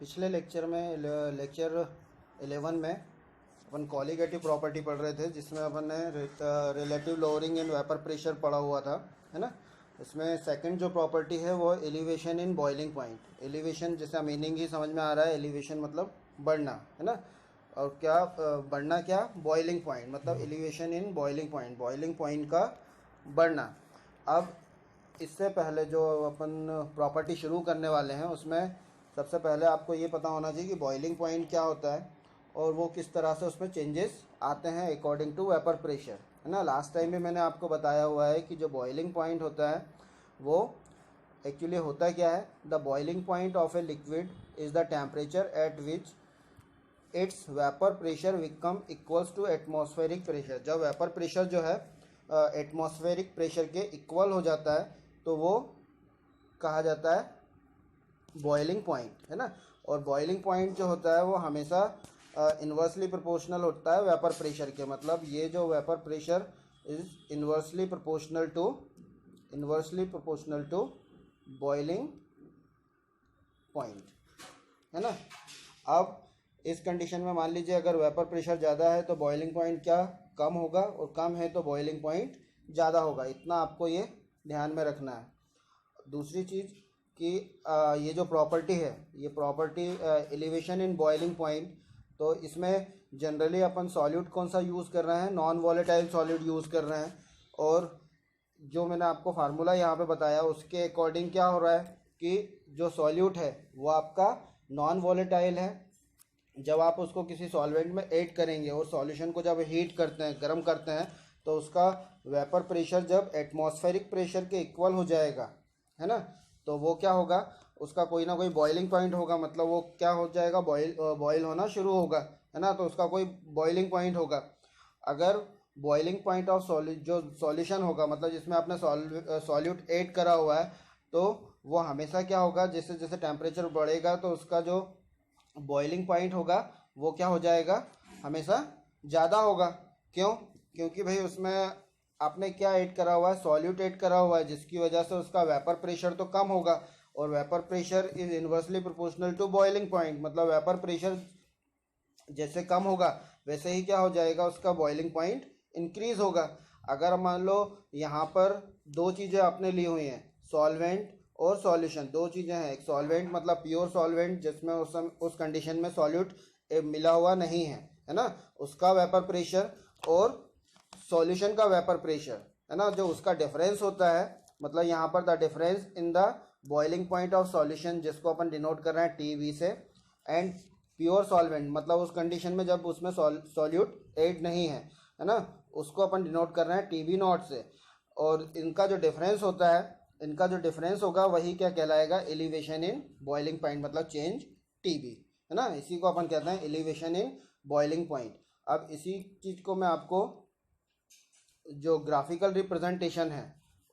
पिछले लेक्चर में लेक्चर 11 में अपन कॉलिगेटिव प्रॉपर्टी पढ़ रहे थे, जिसमें अपन ने relative lowering in vapour pressure पढ़ा हुआ था, है ना। इसमें सेकंड जो प्रॉपर्टी है वो elevation in boiling point. Elevation जैसा मीनिंग ही समझ में आ रहा है, एलिवेशन मतलब बढ़ना, है ना। और क्या बढ़ना, क्या बॉइलिंग पॉइंट मतलब elevation in boiling point, boiling point का बढ़ना। अब इससे पहले जो अपन प्रॉपर्टी शुरू करने वाले हैं उसमें सबसे पहले आपको ये पता होना चाहिए कि बॉइलिंग पॉइंट क्या होता है और वो किस तरह से उसमें चेंजेस आते हैं अकॉर्डिंग टू वेपर प्रेशर, है ना। लास्ट टाइम भी मैंने आपको बताया हुआ है कि जो बॉइलिंग पॉइंट होता है वो एक्चुअली होता क्या है। The boiling point of a liquid is the temperature at which its vapour pressure become equals to atmospheric pressure. जब वेपर प्रेशर जो है एटमॉस्फेरिक प्रेशर के इक्वल हो जाता है तो वो कहा जाता है बॉइलिंग पॉइंट, है ना। और बॉइलिंग पॉइंट जो होता है वो हमेशा इन्वर्सली प्रोपोर्शनल होता है वेपर प्रेशर के। मतलब ये जो vapour pressure is inversely proportional to boiling point, है ना। अब इस कंडीशन में मान लीजिए अगर वेपर प्रेशर ज़्यादा है तो बॉइलिंग पॉइंट क्या कम होगा, और कम है तो बॉइलिंग पॉइंट ज़्यादा होगा। इतना आपको ये ध्यान में रखना है। दूसरी चीज़ कि ये जो प्रॉपर्टी है, ये property elevation in boiling point, तो इसमें जनरली अपन सॉल्यूट कौन सा यूज़ कर रहे हैं, नॉन वॉलेटाइल सॉल्यूट यूज़ कर रहे हैं। और जो मैंने आपको फार्मूला यहाँ पे बताया उसके अकॉर्डिंग क्या हो रहा है कि जो सॉल्यूट है वो आपका नॉन वॉलेटाइल है। जब आप उसको किसी सॉल्वेंट में ऐड करेंगे और सॉल्यूशन को जब हीट करते हैं, गर्म करते हैं, तो उसका वेपर प्रेशर जब एटमॉस्फेरिक प्रेशर के इक्वल हो जाएगा, है ना, तो वो क्या होगा, उसका कोई ना कोई बॉइलिंग पॉइंट होगा। मतलब वो क्या हो जाएगा, बॉइल होना शुरू होगा, है ना। तो उसका कोई बॉइलिंग पॉइंट होगा। अगर बॉइलिंग पॉइंट ऑफ जो सॉल्यूशन होगा, मतलब जिसमें आपने सॉल्यूट ऐड करा हुआ है, तो वो हमेशा क्या होगा, जैसे जैसे टेम्परेचर बढ़ेगा तो उसका जो बॉइलिंग पॉइंट होगा वो क्या हो जाएगा, हमेशा ज़्यादा होगा। क्यों? क्योंकि भाई उसमें आपने क्या ऐड करा हुआ है, सॉल्यूट ऐड करा हुआ है, जिसकी वजह से उसका वेपर प्रेशर तो कम होगा। और vapour pressure is inversely proportional to boiling point, मतलब वेपर प्रेशर जैसे कम होगा वैसे ही क्या हो जाएगा, उसका बॉइलिंग पॉइंट इंक्रीज होगा। अगर मान लो यहाँ पर दो चीज़ें आपने ली हुई हैं, सॉल्वेंट और सॉल्यूशन, दो चीज़ें हैं। एक सॉल्वेंट मतलब प्योर सॉल्वेंट जिसमें उस कंडीशन में सॉल्यूट मिला हुआ नहीं है ना, उसका वेपर प्रेशर, और सॉल्यूशन का वेपर प्रेशर, है ना, जो उसका डिफरेंस होता है। मतलब यहाँ पर the difference in the boiling point of solution, जिसको अपन डिनोट कर रहे हैं टीवी से, एंड प्योर सॉल्वेंट मतलब उस कंडीशन में जब उसमें सॉल्यूट ऐड नहीं है ना, उसको अपन डिनोट कर रहे हैं टीबी नॉट से। और इनका जो डिफरेंस होता है, इनका जो डिफरेंस होगा वही क्या कहलाएगा, एलिवेशन इन बॉइलिंग पॉइंट, मतलब चेंज टीबी, है ना। इसी को अपन कहते हैं एलिवेशन इन बॉइलिंग पॉइंट। अब इसी चीज़ को मैं आपको जो ग्राफिकल रिप्रेजेंटेशन है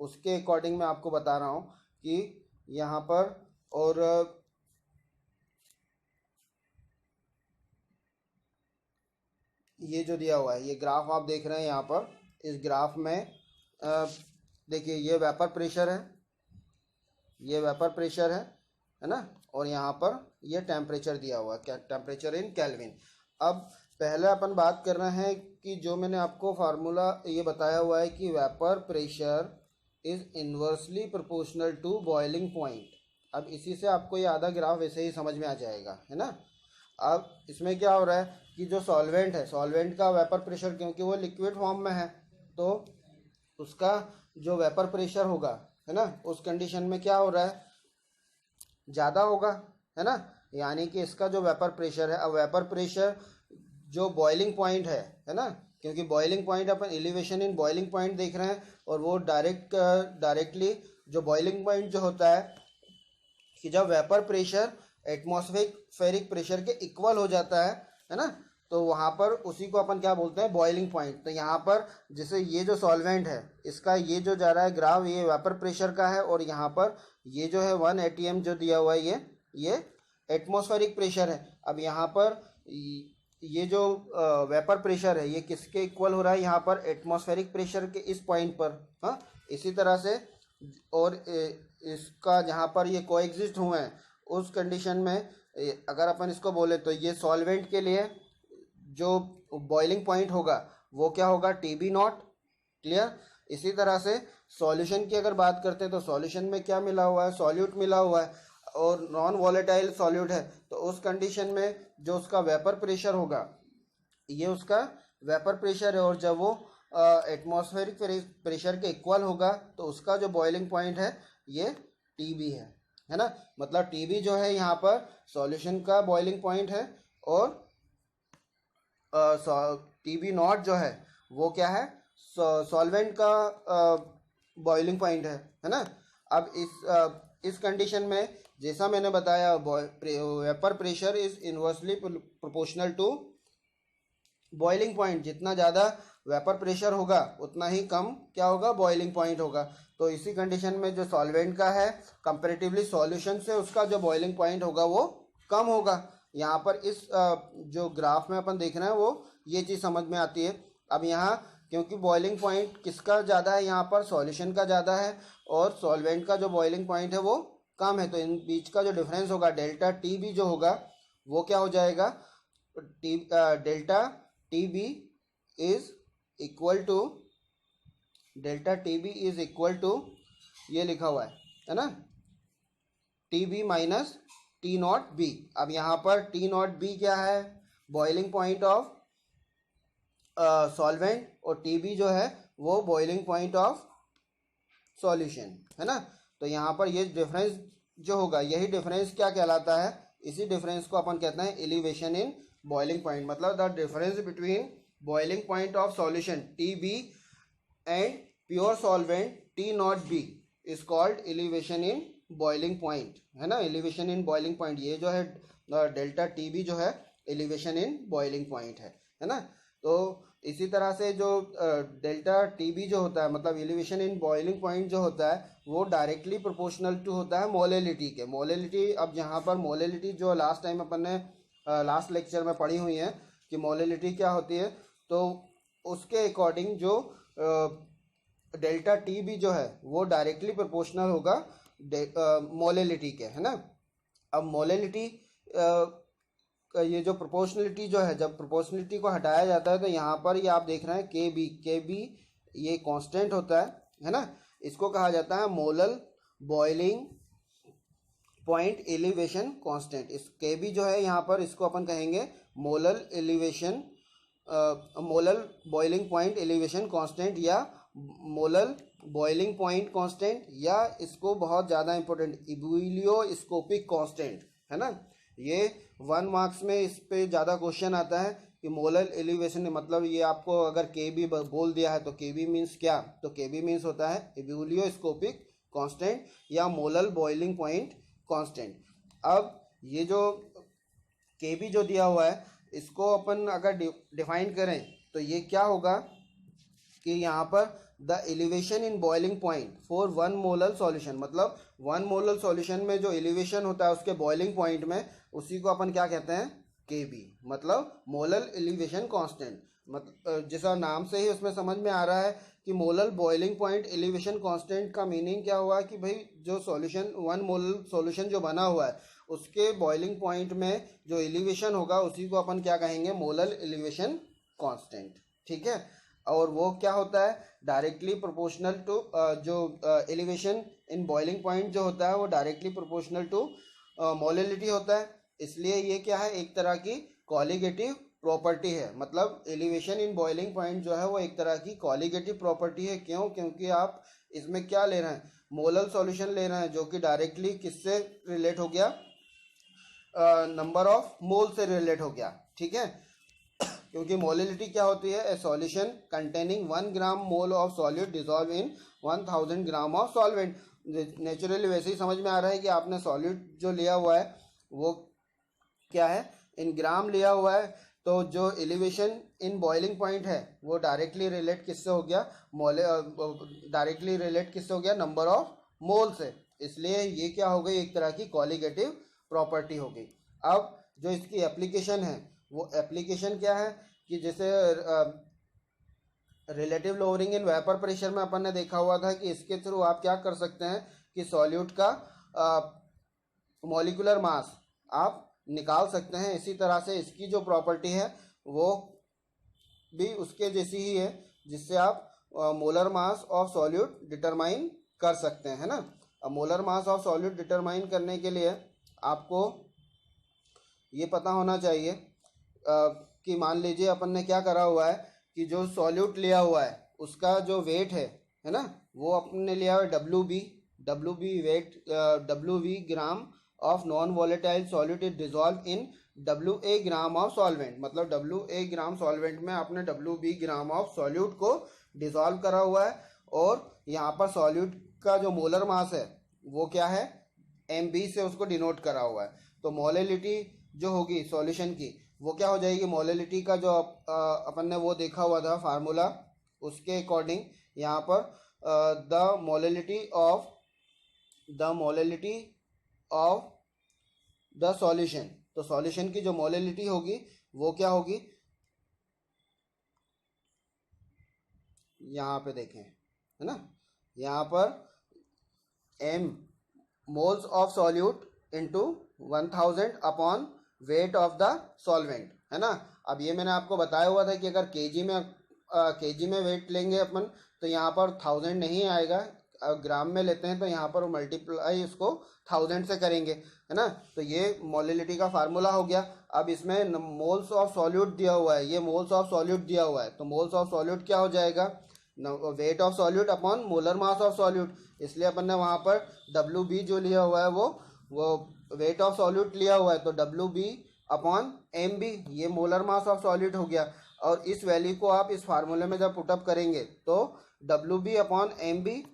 उसके अकॉर्डिंग मैं आपको बता रहा हूँ कि यहाँ पर, और ये जो दिया हुआ है, ये ग्राफ आप देख रहे हैं यहाँ पर, इस ग्राफ में देखिए ये वेपर प्रेशर है, ये वेपर प्रेशर है ना। और यहाँ पर ये टेम्परेचर दिया हुआ है, क्या, टेम्परेचर इन केल्विन। अब पहले अपन बात कर रहे हैं कि जो मैंने आपको फार्मूला ये बताया हुआ है कि vapour pressure is inversely proportional to boiling point. अब इसी से आपको ये आधा ग्राफ वैसे ही समझ में आ जाएगा, है ना। अब इसमें क्या हो रहा है कि जो सॉल्वेंट है, सॉल्वेंट का वेपर प्रेशर, क्योंकि वो लिक्विड फॉर्म में है, तो उसका जो वेपर प्रेशर होगा, है ना, उस कंडीशन में क्या हो रहा है, ज़्यादा होगा, है ना। यानी कि इसका जो वेपर प्रेशर है, अब वेपर प्रेशर जो बॉइलिंग पॉइंट है ना, क्योंकि boiling point upon elevation in boiling point देख रहे हैं, और वो डायरेक्टली जो बॉइलिंग पॉइंट जो होता है कि जब वेपर प्रेशर एटमॉस्फेरिक प्रेशर के इक्वल हो जाता है ना, तो वहाँ पर उसी को अपन क्या बोलते हैं, बॉइलिंग पॉइंट। तो यहाँ पर जैसे ये जो सॉल्वेंट है, इसका ये जो जा रहा है ग्राफ, ये वेपर प्रेशर का है, और यहाँ पर ये जो है 1 atm जो दिया हुआ है, ये एटमॉस्फेरिक प्रेशर है। अब यहाँ पर ये जो वेपर प्रेशर है ये किसके इक्वल हो रहा है, यहाँ पर एटमॉस्फेरिक प्रेशर के इस पॉइंट पर, हाँ। इसी तरह से और इसका जहाँ पर ये कोएग्जिस्ट हुए हैं उस कंडीशन में अगर अपन इसको बोले तो ये सॉल्वेंट के लिए जो बॉइलिंग पॉइंट होगा वो क्या होगा, TB नॉट। क्लियर। इसी तरह से सॉल्यूशन की अगर बात करते हैं तो सॉल्यूशन में क्या मिला हुआ है, सॉल्यूट मिला हुआ है और नॉन वॉलेटाइल सॉल्यूट है, तो उस कंडीशन में जो उसका वेपर प्रेशर होगा, ये उसका वेपर प्रेशर है, और जब वो एटमॉस्फेरिक प्रेशर के इक्वल होगा तो उसका जो बॉइलिंग पॉइंट है ये TB है ना। मतलब TB जो है यहाँ पर सॉल्यूशन का बॉइलिंग पॉइंट है, और TB नॉट जो है वो क्या है, सॉल्वेंट का बॉइलिंग पॉइंट है ना। अब इस कंडीशन में जैसा मैंने बताया, vapour pressure is inversely proportional to boiling point. जितना ज़्यादा वेपर प्रेशर होगा उतना ही कम क्या होगा, बॉइलिंग पॉइंट होगा। तो इसी कंडीशन में जो सॉल्वेंट का है कंपैरेटिवली सॉल्यूशन से उसका जो बॉइलिंग पॉइंट होगा वो कम होगा। यहाँ पर इस जो ग्राफ में अपन देख रहे हैं वो ये चीज़ समझ में आती है। अब यहाँ क्योंकि बॉइलिंग पॉइंट किसका ज़्यादा है, यहाँ पर सॉल्यूशन का ज़्यादा है, और सॉल्वेंट का जो बॉइलिंग पॉइंट है वो कम है, तो इन बीच का जो डिफरेंस होगा डेल्टा TB जो होगा वो क्या हो जाएगा, delta TB is equal to ये लिखा हुआ है ना, TB माइनस T0B। अब यहाँ पर T0B क्या है, बॉइलिंग पॉइंट ऑफ सॉल्वेंट, और TB जो है वो बॉइलिंग पॉइंट ऑफ सॉल्यूशन है ना। तो यहाँ पर ये डिफरेंस जो होगा, यही डिफरेंस क्या कहलाता है, इसी डिफरेंस को अपन कहते हैं एलिवेशन इन बॉइलिंग पॉइंट। मतलब the difference between boiling point of solution TB and pure solvent T0B is called elevation in boiling point है ना। एलिवेशन इन बॉइलिंग पॉइंट, ये जो है डेल्टा TB जो है एलिवेशन इन बॉइलिंग पॉइंट है ना। तो इसी तरह से जो डेल्टा TB जो होता है, मतलब एलिवेशन इन बॉइलिंग पॉइंट जो होता है, वो डायरेक्टली प्रोपोर्शनल टू होता है मोलेलिटी के। मोलेलिटी, अब यहाँ पर मोलेलिटी जो लास्ट टाइम अपन ने लास्ट लेक्चर में पढ़ी हुई है कि मोलेलिटी क्या होती है, तो उसके अकॉर्डिंग जो डेल्टा TB जो है वो डायरेक्टली प्रोपोर्शनल होगा मोलेलिटी के, है ना। अब मोलेलिटी ये जो प्रोपोर्शनलिटी जो है, जब प्रोपोर्शनलिटी को हटाया जाता है तो यहाँ पर ये आप देख रहे हैं KB ये कांस्टेंट होता है ना। इसको कहा जाता है molal boiling point elevation constant. इस KB जो है यहाँ पर इसको अपन कहेंगे molal boiling point elevation constant, या मोलल बॉइलिंग पॉइंट कांस्टेंट, या इसको बहुत ज़्यादा इंपॉर्टेंट इबुलियोस्कोपिक कांस्टेंट है ना। ये 1 मार्क्स में इस पे ज़्यादा क्वेश्चन आता है कि मोलल एलिवेशन, मतलब ये आपको अगर KB बोल दिया है तो KB मीन्स क्या, तो KB मीन्स होता है इबुलियोस्कोपिक कांस्टेंट या मोलल बॉइलिंग पॉइंट कांस्टेंट। अब ये जो KB जो दिया हुआ है इसको अपन अगर डिफाइन करें तो ये क्या होगा कि यहाँ पर the elevation in boiling point for 1 molal solution, मतलब 1 मोलल सॉल्यूशन में जो एलिवेशन होता है उसके बॉइलिंग पॉइंट में, उसी को अपन क्या कहते हैं, KB, मतलब मोलल एलिवेशन कांस्टेंट। मतलब जैसा नाम से ही उसमें समझ में आ रहा है कि molal boiling point elevation constant का मीनिंग क्या हुआ कि भाई जो सॉल्यूशन 1 मोलल सॉल्यूशन जो बना हुआ है उसके बॉइलिंग पॉइंट में जो एलिवेशन होगा उसी को अपन क्या कहेंगे, मोलल एलिवेशन कांस्टेंट। ठीक है। और वो क्या होता है, डायरेक्टली प्रोपोर्शनल टू जो एलिवेशन इन बॉइलिंग पॉइंट जो होता है वो डायरेक्टली प्रोपोर्शनल टू मोलैलिटी होता है। इसलिए ये क्या है, एक तरह की कॉलिगेटिव प्रॉपर्टी है। मतलब एलिवेशन इन बॉइलिंग पॉइंट जो है वो एक तरह की कॉलिगेटिव प्रॉपर्टी है। क्यों? क्योंकि आप इसमें क्या ले रहे हैं, मोलल सॉल्यूशन ले रहे हैं, जो कि डायरेक्टली किससे रिलेट हो गया, नंबर ऑफ मोल से रिलेट हो गया। ठीक है। क्योंकि मोलिलिटी क्या होती है, ए solution containing 1 gram mole of solute dissolve in 1000 gram of solvent. Naturally वैसे ही समझ में आ रहा है कि आपने सॉल्यूट जो लिया हुआ है वो क्या है, इन ग्राम लिया हुआ है। तो जो एलिवेशन इन बॉइलिंग पॉइंट है वो डायरेक्टली रिलेट किससे हो गया, डायरेक्टली रिलेट किससे हो गया, नंबर ऑफ मोल से। इसलिए ये क्या हो गई, एक तरह की कॉलिगेटिव प्रॉपर्टी हो गई। अब जो इसकी एप्लीकेशन है वो एप्लीकेशन क्या है कि जैसे relative lowering in vapour pressure में अपन ने देखा हुआ था कि इसके थ्रू आप क्या कर सकते हैं कि सॉल्यूट का मॉलिक्यूलर मास आप निकाल सकते हैं। इसी तरह से इसकी जो प्रॉपर्टी है वो भी उसके जैसी ही है, जिससे आप molar mass of solute determine कर सकते हैं, है ना। अब molar mass of solute determine करने के लिए आपको ये पता होना चाहिए कि मान लीजिए अपन ने क्या करा हुआ है कि जो सॉल्यूट लिया हुआ है उसका जो वेट है ना, वो अपन ने लिया हुआ है W B weight, W V gram of non volatile solute is dissolve in W A gram of solvent. मतलब डब्ल्यू ए ग्राम सॉल्वेंट में आपने W B gram of solute को डिजॉल्व करा हुआ है, और यहाँ पर सॉल्यूट का जो मोलर मास है वो क्या है, एम बी से उसको डिनोट करा हुआ है। तो मोलेलिटी जो होगी सॉल्यूशन की वो क्या हो जाएगी, मोलेलिटी का जो अपन ने वो देखा हुआ था फार्मूला, उसके अकॉर्डिंग यहाँ पर the molality of the solution, तो सॉल्यूशन की जो मोलेलिटी होगी वो क्या होगी, यहाँ पे देखें, है ना, यहाँ पर m moles of solute into 1000 upon weight of the solvent, है ना। अब ये मैंने आपको बताया हुआ था कि अगर केजी में वेट लेंगे अपन तो यहाँ पर 1000 नहीं आएगा, ग्राम में लेते हैं तो यहाँ पर मल्टीप्लाई इसको 1000 से करेंगे, है ना। तो ये मोलिलिटी का फार्मूला हो गया। अब इसमें मोल्स ऑफ सॉल्यूट दिया हुआ है, ये मोल्स ऑफ सॉल्यूट दिया हुआ है, तो मोल्स ऑफ सॉल्यूट क्या हो जाएगा, wait of solute upon molar mass of solute. इसलिए अपन ने वहाँ पर डब्ल्यू बी जो लिया हुआ है वो वेट ऑफ सॉल्यूट लिया हुआ है, तो W B upon M B, ये मोलर मास ऑफ सॉल्यूट हो गया। और इस वैल्यू को आप इस फार्मूले में जब पुटअप करेंगे तो W B upon M B,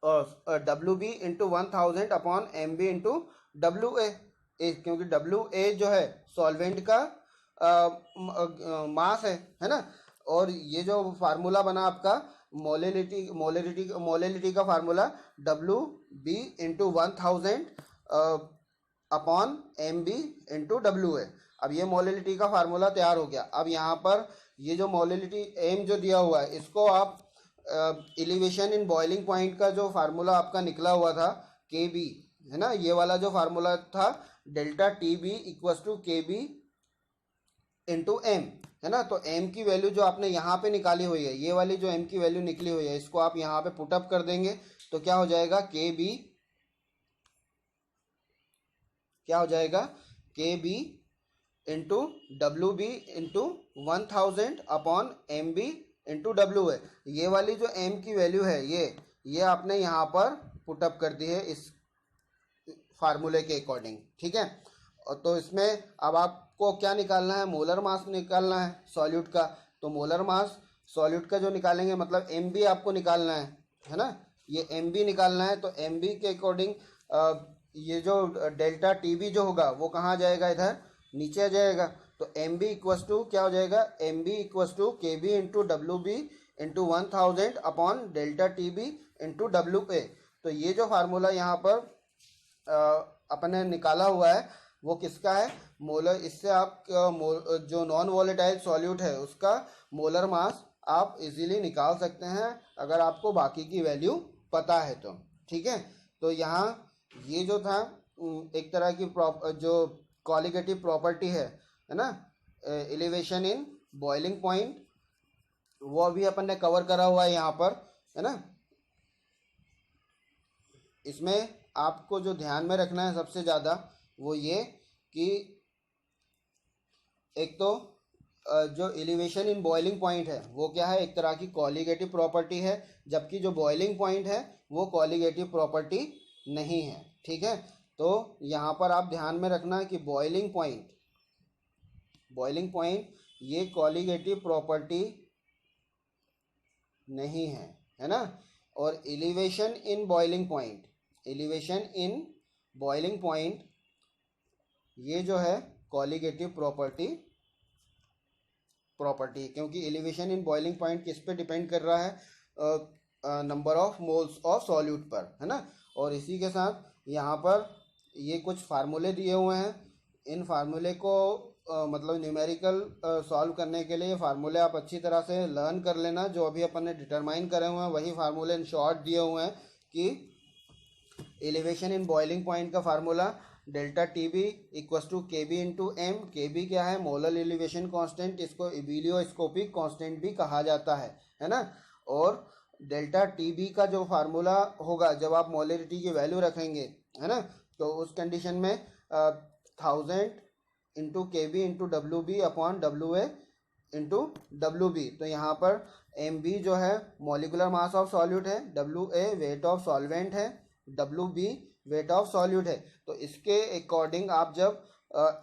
W B into 1000 upon M B into W A, क्योंकि डब्ल्यू ए जो है सॉल्वेंट का मास है ना। और ये जो फार्मूला बना आपका मोलेलिटी का formula W B into 1000 upon M B into W A. अब ये मोलेलिटी का फार्मूला तैयार हो गया। अब यहाँ पर ये जो मोलेलिटी एम जो दिया हुआ है इसको आप एलिवेशन इन बॉइलिंग पॉइंट का जो फार्मूला आपका निकला हुआ था के बी, है ना, ये वाला जो फार्मूला था delta T B equal to K B into M, है ना। तो m की वैल्यू जो आपने यहाँ पे निकाली हुई है, ये वाली जो m की वैल्यू निकली हुई है, इसको आप यहाँ पे पुटअप कर देंगे तो क्या हो जाएगा, K B into W B into 1000 upon M B into W है। ये वाली जो m की वैल्यू है ये आपने यहाँ पर पुटअप कर दी है इस फार्मूले के अकॉर्डिंग, ठीक है। तो इसमें अब आपको क्या निकालना है, मोलर मास निकालना है सॉल्यूट का। तो मोलर मास सॉल्यूट का जो निकालेंगे मतलब एम बी आपको निकालना है ना, ये एम बी निकालना है। तो एम बी के अकॉर्डिंग ये जो डेल्टा टी बी जो होगा वो कहाँ जाएगा, इधर नीचे आ जाएगा। तो एम बी इक्वस टू क्या हो जाएगा, M B equals to K B into W B into 1000 upon delta T B into W A. तो ये जो फार्मूला यहाँ पर अपने निकाला हुआ है वो किसका है, मोलर। इससे आप जो नॉन वॉलेटाइल सॉल्यूट है उसका मोलर मास आप इजीली निकाल सकते हैं अगर आपको बाकी की वैल्यू पता है तो, ठीक है। तो यहाँ ये जो था एक तरह की जो क्वालिटेटिव प्रॉपर्टी है ना, एलिवेशन इन बॉइलिंग पॉइंट, वो अभी अपन ने कवर करा हुआ है यहाँ पर, है ना। इसमें आपको जो ध्यान में रखना है सबसे ज़्यादा वो ये कि एक तो जो एलिवेशन इन बॉइलिंग पॉइंट है वो क्या है, एक तरह की कॉलिगेटिव प्रॉपर्टी है, जबकि जो बॉइलिंग पॉइंट है वो कॉलिगेटिव प्रॉपर्टी नहीं है, ठीक है। तो यहाँ पर आप ध्यान में रखना कि बॉइलिंग पॉइंट ये कॉलिगेटिव प्रॉपर्टी नहीं है ना। और एलिवेशन इन बॉइलिंग पॉइंट ये जो है कॉलिगेटिव प्रॉपर्टी, क्योंकि एलिवेशन इन बॉइलिंग पॉइंट किस पे डिपेंड कर रहा है, number of moles of solute पर, है ना। और इसी के साथ यहाँ पर ये कुछ फार्मूले दिए हुए हैं, इन फार्मूले को मतलब न्यूमेरिकल सॉल्व करने के लिए फार्मूले आप अच्छी तरह से लर्न कर लेना। जो अभी अपन ने डिटरमाइन करे हुए हैं वही फार्मूले इन शॉर्ट दिए हुए हैं कि एलिवेशन इन बॉइलिंग पॉइंट का formula delta T B equals to K B into M. K B क्या है? मोलर एलिवेशन कांस्टेंट, इसको इबिलियोस्कोपिक कांस्टेंट भी कहा जाता है ना। और डेल्टा टी बी का जो फार्मूला होगा जब आप मोलरिटी की वैल्यू रखेंगे, है ना, तो उस कंडीशन में 1000 into K B into W B upon W A into W B. तो यहाँ पर एम बी जो है मॉलिकुलर मास ऑफ सॉल्यूट है, W A weight of solvent है, W B weight of solute है। तो इसके अकॉर्डिंग आप जब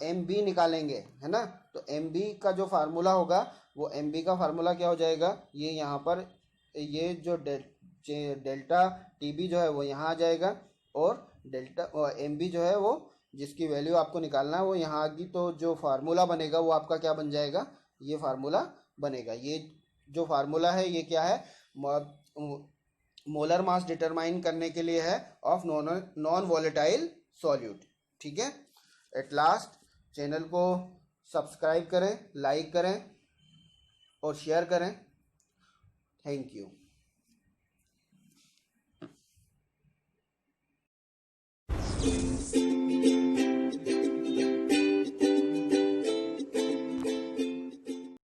एम बी निकालेंगे, है ना, तो एम बी का जो फार्मूला होगा वो एम बी का फार्मूला क्या हो जाएगा? ये यहाँ पर ये जो डेल्टा टी बी जो है वो यहाँ आ जाएगा, और डेल्टा एम बी जो है वो जिसकी वैल्यू आपको निकालना है वो यहाँ आ गई। तो जो फार्मूला बनेगा वो आपका क्या बन जाएगा? ये फार्मूला बनेगा। ये जो फार्मूला है ये क्या है? मोलर मास डिटरमाइन करने के लिए है ऑफ नॉन वॉलेटाइल सॉल्यूट। ठीक है। एट लास्ट चैनल को सब्सक्राइब करें, लाइक करें और शेयर करें। Thank you.